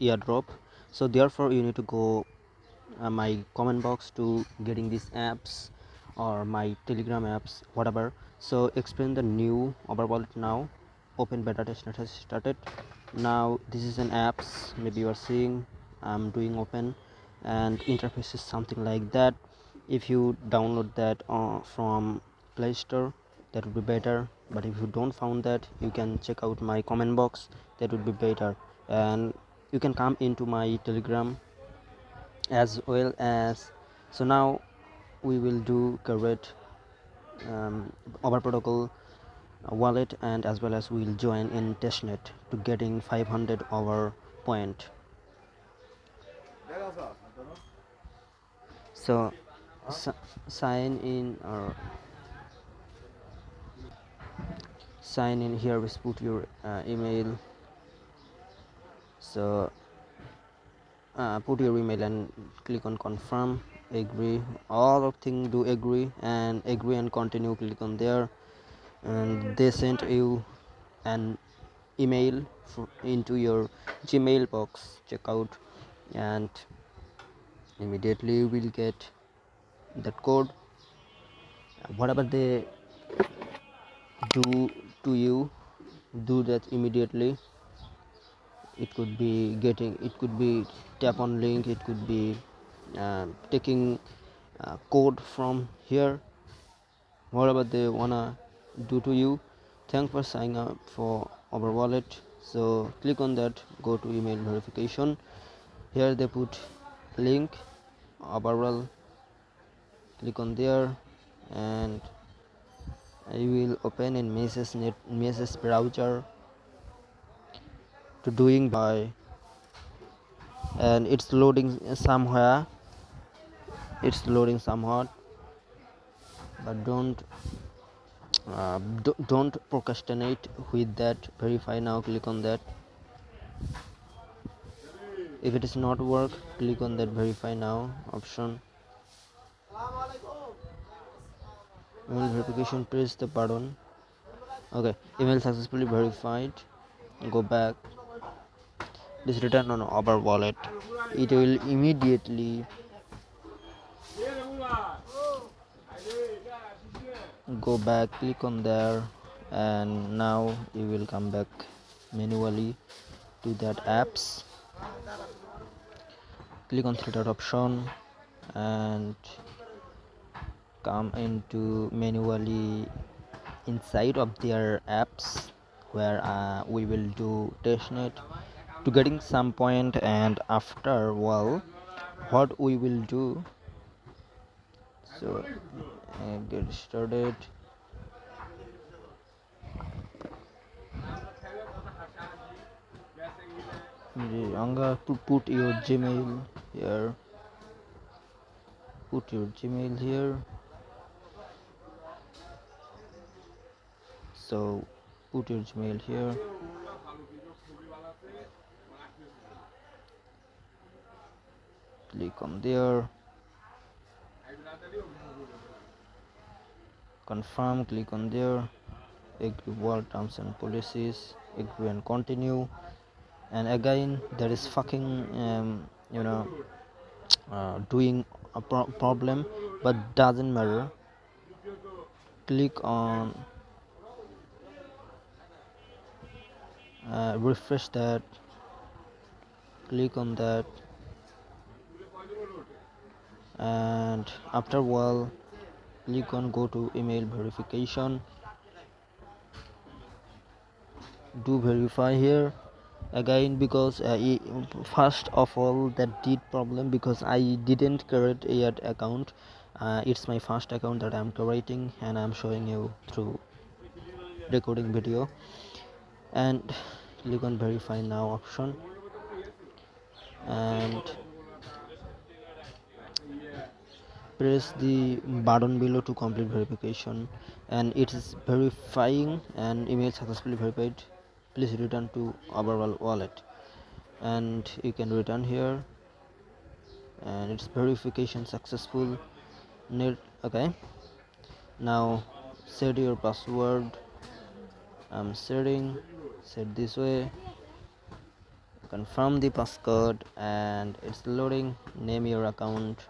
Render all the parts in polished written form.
airdrop. So therefore you need to go my comment box to getting these apps or my telegram apps, whatever. So explain the new Over wallet now. Open beta testnet has started. Now this is an apps, maybe you are seeing I'm doing open, and interface is something like that. If you download that from Play Store, that would be better, but if you don't found that, you can check out my comment box, that would be better. And you can come into my telegram as well as. So now we will do create Over Protocol wallet, and as well as we will join in testnet to getting 500 over point. So sign in, or sign in here, just put your email. So put your email and click on confirm, agree, all of things do agree, and agree and continue, click on there, and they sent you an email into your Gmail box, check out, and immediately you will get that code. Whatever they do to you, do that immediately. It could be getting, it could be tap on link, it could be taking code from here, whatever they wanna do to you. Thanks for signing up for our wallet. So click on that, go to email verification. Here they put link URL, click on there, and I will open in message browser to doing by, and it's loading somewhere, it's loading somewhat, but don't procrastinate with that. Verify now, click on that. If it is not work, click on that verify now option. Email verification, press the button. Okay, email successfully verified. Go back, this return on our wallet. It will immediately go back, click on there, and now you will come back manually to that apps. Click on three dot option and come into manually inside of their apps, where we will do testnet to getting some point, and after, well, what we will do. So get started. Anga, put your Gmail here, put your Gmail here. So put your Gmail here, click on there, confirm, click on there, agree all terms and policies, agree and continue. And again there is fucking doing a problem, but doesn't matter. Click on refresh that, click on that, and after while click on go to email verification, do verify here again, because first of all that did problem because I didn't create a yet account. It's my first account that I'm creating, and I'm showing you through recording video. And click on verify now option, and press the button below to complete verification, and it is verifying, and email successfully verified, please return to our wallet. And you can return here, and it's verification successful. Okay, now set your password. I'm setting, set this way, confirm the passcode, and it's loading. Name your account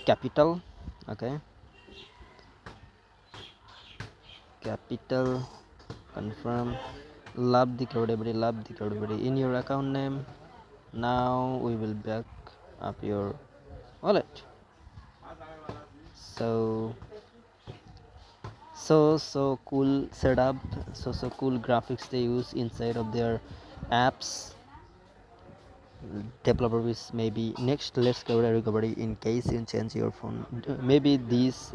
capital. Okay, capital. Confirm. Love the credibility, love the credibility in your account name. Now we will back up your wallet. So cool setup, so cool graphics they use inside of their apps. Developers maybe next. Let's cover recovery in case you change your phone. Maybe these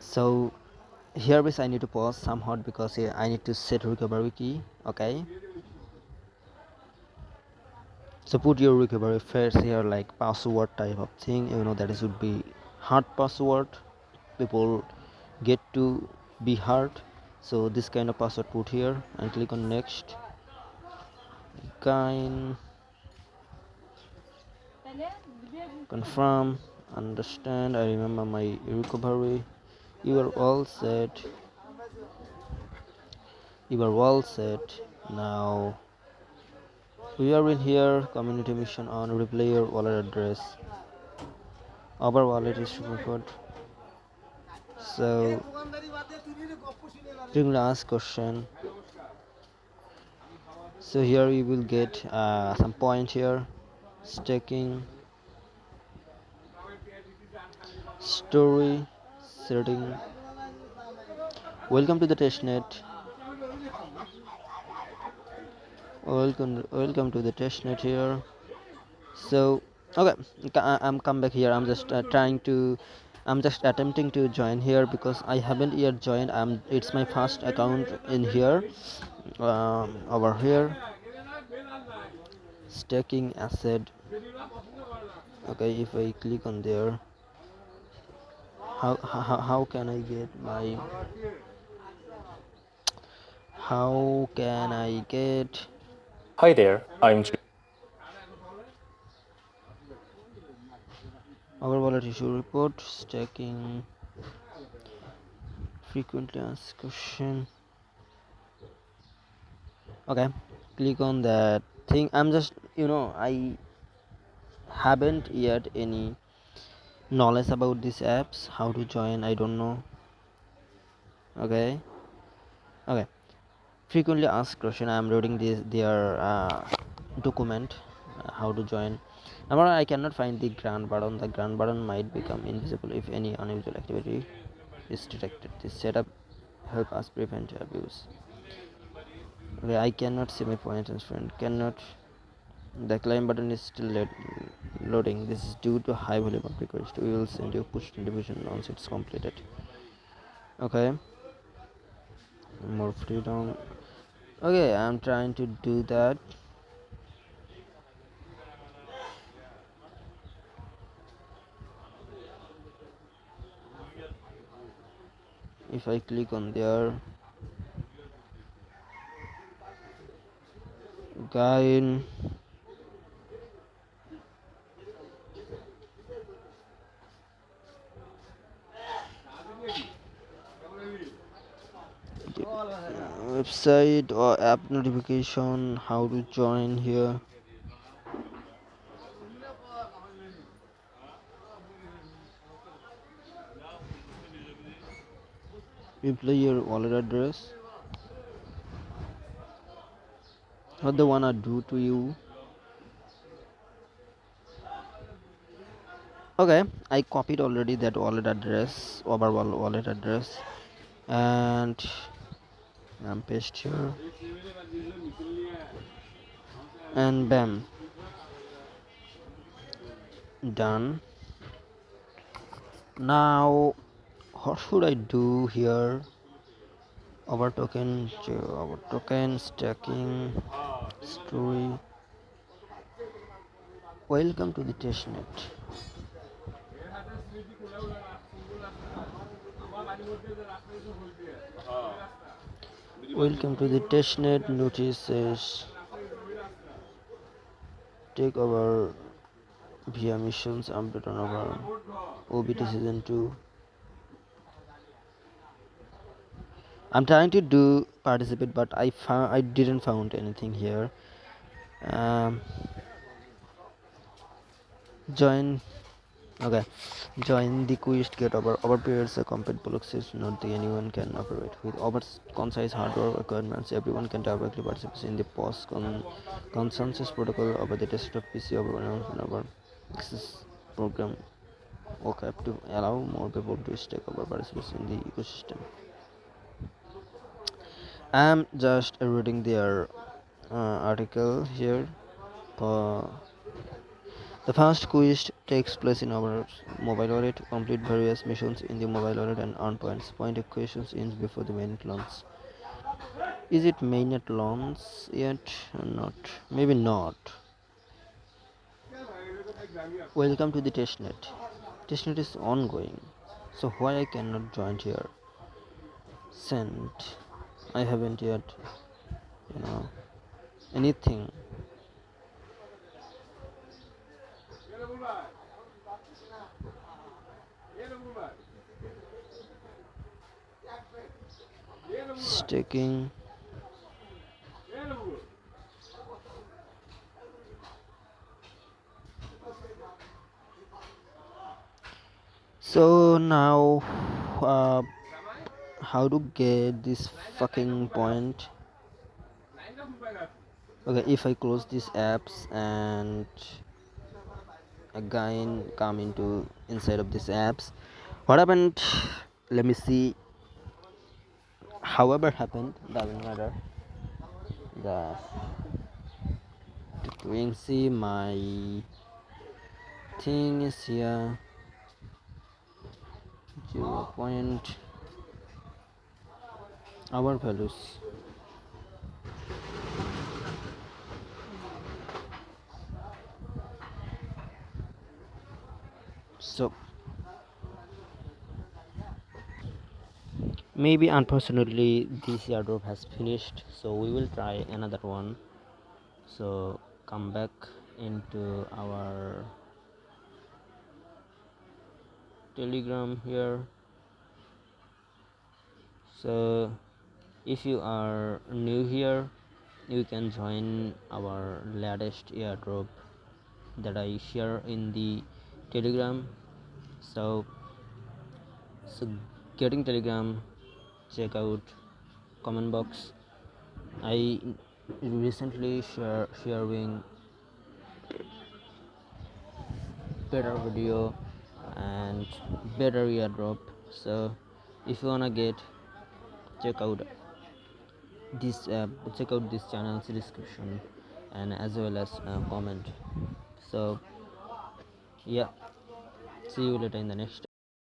so here is I need to pause somehow because here I need to set recovery key. Okay, so put your recovery phrase here, like password type of thing, that is would be hard password. People get to be hard, so this kind of password put here and click on next. Kind confirm, understand, I remember my recovery. You are all set. Now we are in here. Community mission on replay your wallet address. Our wallet is recovered. So frequently asked question. So here you will get some point here. Staking, story, setting. Welcome to the testnet. Welcome to the testnet here. So okay, I'm come back here. I'm just attempting to join here because I haven't yet joined. It's my first account in here. Over here, staking asset. Okay, if I click on there, how can I get my how can I get Hi there, I'm our wallet issue report? Staking, frequently asked question. Okay, click on that thing. I'm just I haven't yet any knowledge about these apps. How to join, I don't know. Okay, frequently asked question. I'm reading their document. How to join. Number one, I cannot find the grant button. The grant button might become invisible if any unusual activity is detected. This setup help us prevent abuse. Okay, I cannot see my points and friend cannot. The claim button is still loading. This is due to high volume of requests. We will send you push notification once it's completed. Okay, more freedom. Okay, I'm trying to do that. If I click on there, guide, website or app notification, how to join here. Replay your wallet address. What they wanna do to you. Okay, I copied already that wallet address, overall wallet address, and I'm paste here, and bam, done. Now what should I do here? Our token stacking story. Welcome to the testnet. Welcome to the testnet. Notices take over via missions update on our OBT season 2. I'm trying to do participate, but I didn't found anything here. um, Join. Okay. Join the quest get over periods a complete blocks is not the anyone can operate. With over concise hardware requirements, everyone can directly participate in the consensus protocol over the desktop PC over access program okay to allow more people to take over participation in the ecosystem. I'm just reading their article here. Uh, The first quest takes place in our mobile wallet. Complete various missions in the mobile wallet and earn points. Point equations in before the mainnet launch. Is it mainnet launch yet or not? Maybe not. Welcome to the testnet. Testnet is ongoing. So why I cannot join here? Send. I haven't yet, you know, anything. Staking. So now, uh, how to get this fucking point? Okay, if I close these apps and again come into inside of these apps, what happened? Let me see. However happened, doesn't matter. The doing see my thing is here 0 point our values. So maybe unfortunately this airdrop has finished, so we will try another one. So come back into our telegram here. So if you are new here, you can join our latest airdrop that I share in the telegram. So getting telegram, check out comment box. I recently sharing better video and better airdrop. So if you wanna get, check out this check out this channel's description and as well as comment. So yeah, see you later in the next